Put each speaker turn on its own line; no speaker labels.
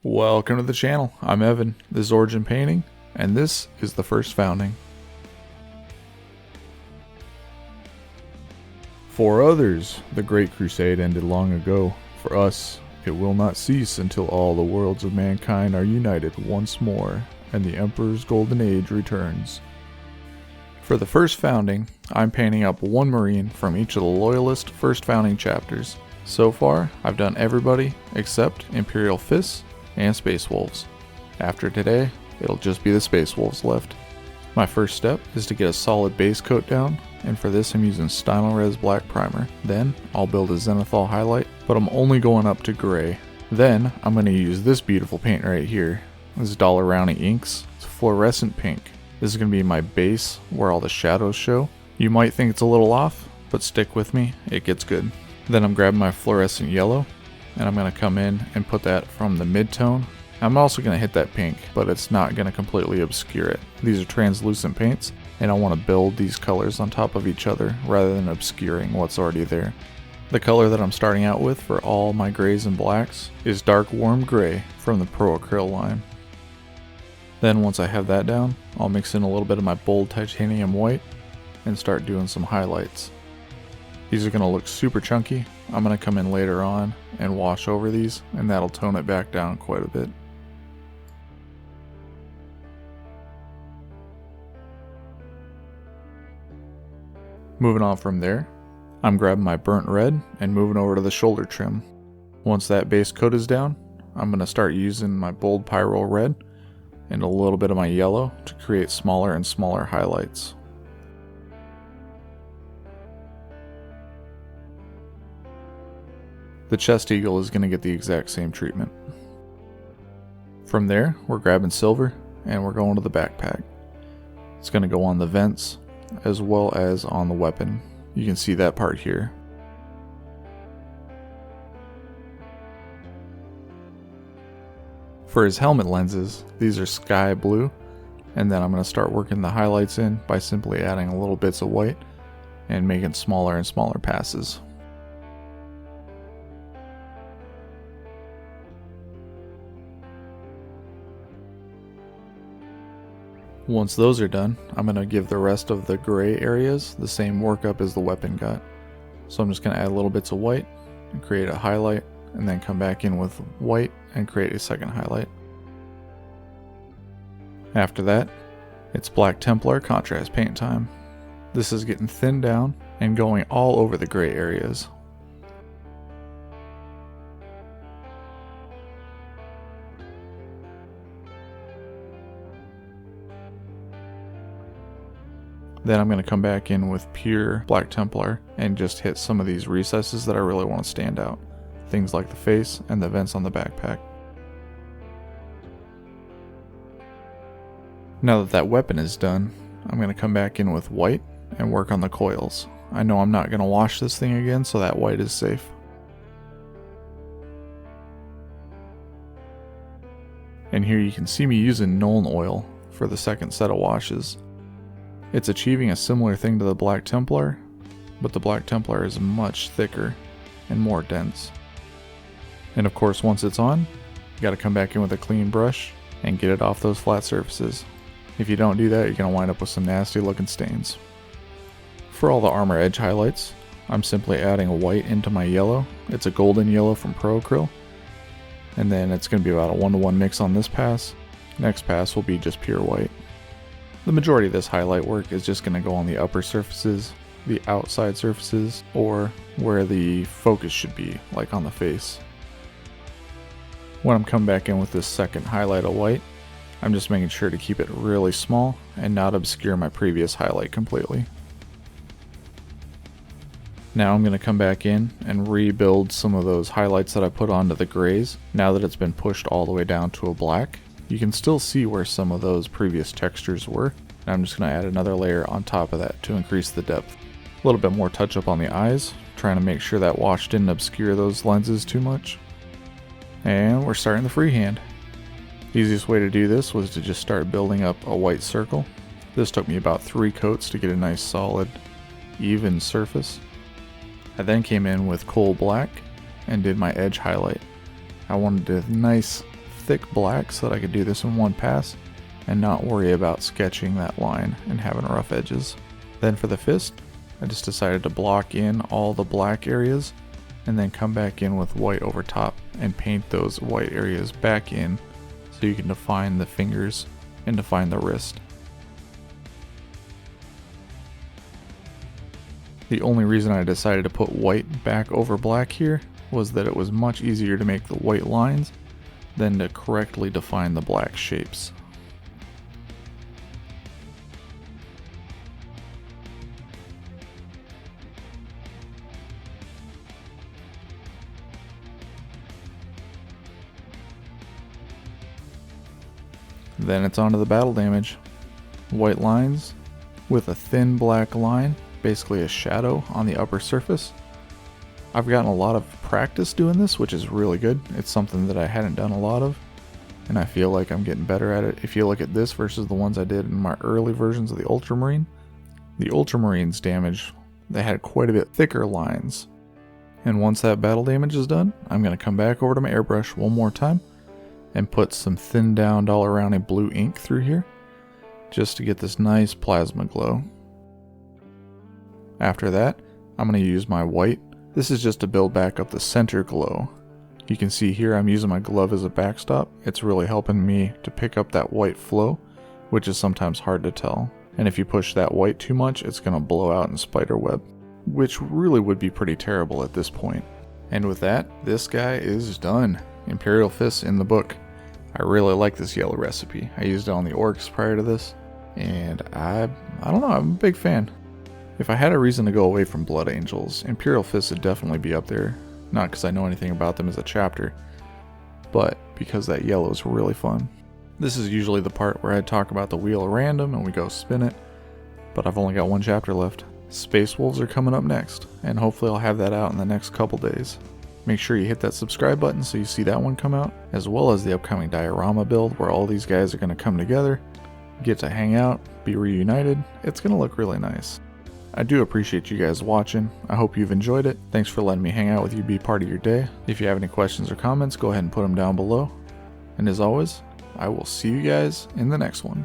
Welcome to the channel. I'm Evan. This is Origin Painting, and this is the first founding. For others, the Great Crusade ended long ago. For us, it will not cease until all the worlds of mankind are united once more, and the Emperor's Golden Age returns. For the first founding, I'm painting up one Marine from each of the Loyalist first founding chapters. So far, I've done everybody except Imperial Fists and Space Wolves. After today, it'll just be the Space Wolves left. My first step is to get a solid base coat down, and for this I'm using Stylorez Black Primer. Then I'll build a Zenithal highlight, but I'm only going up to gray. Then I'm going to use this beautiful paint right here. This is Dollar Rowney Inks. It's fluorescent pink. This is going to be my base where all the shadows show. You might think it's a little off, but stick with me, it gets good. Then I'm grabbing my fluorescent yellow, and I'm going to come in and put that from the mid-tone. I'm also going to hit that pink, but it's not going to completely obscure it. These are translucent paints, and I want to build these colors on top of each other rather than obscuring what's already there. The color that I'm starting out with for all my grays and blacks is Dark Warm Gray from the Pro Acryl line. Then once I have that down, I'll mix in a little bit of my bold titanium white and start doing some highlights. These are going to look super chunky. I'm going to come in later on and wash over these, and that'll tone it back down quite a bit. Moving on from there, I'm grabbing my burnt red and moving over to the shoulder trim. Once that base coat is down, I'm going to start using my bold pyro red and a little bit of my yellow to create smaller and smaller highlights. The chest eagle is going to get the exact same treatment. From there, we're grabbing silver and we're going to the backpack. It's going to go on the vents as well as on the weapon. You can see that part here. For his helmet lenses, these are sky blue, and then I'm going to start working the highlights in by simply adding a little bits of white and making smaller and smaller passes. Once those are done, I'm going to give the rest of the gray areas the same workup as the weapon got. So I'm just going to add little bits of white and create a highlight, and then come back in with white and create a second highlight. After that, it's Black Templar contrast paint time. This is getting thinned down and going all over the gray areas. Then I'm going to come back in with pure Black Templar and just hit some of these recesses that I really want to stand out. Things like the face and the vents on the backpack. Now that that weapon is done, I'm going to come back in with white and work on the coils. I know I'm not going to wash this thing again, so that white is safe. And here you can see me using Nuln oil for the second set of washes. It's achieving a similar thing to the Black Templar, but the Black Templar is much thicker and more dense. And of course, once it's on, you gotta come back in with a clean brush and get it off those flat surfaces. If you don't do that, you're gonna wind up with some nasty looking stains. For all the armor edge highlights, I'm simply adding white into my yellow. It's a golden yellow from Pro Acryl. And then it's gonna be about a 1-to-1 mix on this pass. Next pass will be just pure white. The majority of this highlight work is just going to go on the upper surfaces, the outside surfaces, or where the focus should be, like on the face. When I'm coming back in with this second highlight of white, I'm just making sure to keep it really small and not obscure my previous highlight completely. Now I'm going to come back in and rebuild some of those highlights that I put onto the grays. Now that it's been pushed all the way down to a black, you can still see where some of those previous textures were. And I'm just going to add another layer on top of that to increase the depth. A little bit more touch up on the eyes, trying to make sure that wash didn't obscure those lenses too much. And we're starting the freehand. The easiest way to do this was to just start building up a white circle. This took me about 3 coats to get a nice solid, even surface. I then came in with coal black and did my edge highlight. I wanted a nice thick black so that I could do this in one pass and not worry about sketching that line and having rough edges. Then for the fist, I just decided to block in all the black areas and then come back in with white over top and paint those white areas back in so you can define the fingers and define the wrist. The only reason I decided to put white back over black here was that it was much easier to make the white lines than to correctly define the black shapes. Then it's on to the battle damage. White lines with a thin black line, basically a shadow on the upper surface. I've gotten a lot of practice doing this, which is really good. It's something that I hadn't done a lot of, and I feel like I'm getting better at it. If you look at this versus the ones I did in my early versions of the Ultramarine, the Ultramarines damage, they had quite a bit thicker lines. And once that battle damage is done, I'm going to come back over to my airbrush one more time and put some thinned down Dollar Rounding blue ink through here just to get this nice plasma glow. After that, I'm going to use my white. This is just to build back up the center glow. You can see here I'm using my glove as a backstop. It's really helping me to pick up that white flow, which is sometimes hard to tell. And if you push that white too much, it's going to blow out in spider web, which really would be pretty terrible at this point. And with that, this guy is done. Imperial Fists in the book. I really like this yellow recipe. I used it on the orcs prior to this, and I don't know, I'm a big fan. If I had a reason to go away from Blood Angels, Imperial Fists would definitely be up there. Not because I know anything about them as a chapter, but because that yellow is really fun. This is usually the part where I talk about the Wheel of Random and we go spin it, but I've only got one chapter left. Space Wolves are coming up next, and hopefully I'll have that out in the next couple days. Make sure you hit that subscribe button so you see that one come out, as well as the upcoming diorama build where all these guys are going to come together, get to hang out, be reunited. It's going to look really nice. I do appreciate you guys watching. I hope you've enjoyed it. Thanks for letting me hang out with you, be part of your day. If you have any questions or comments, go ahead and put them down below. And as always, I will see you guys in the next one.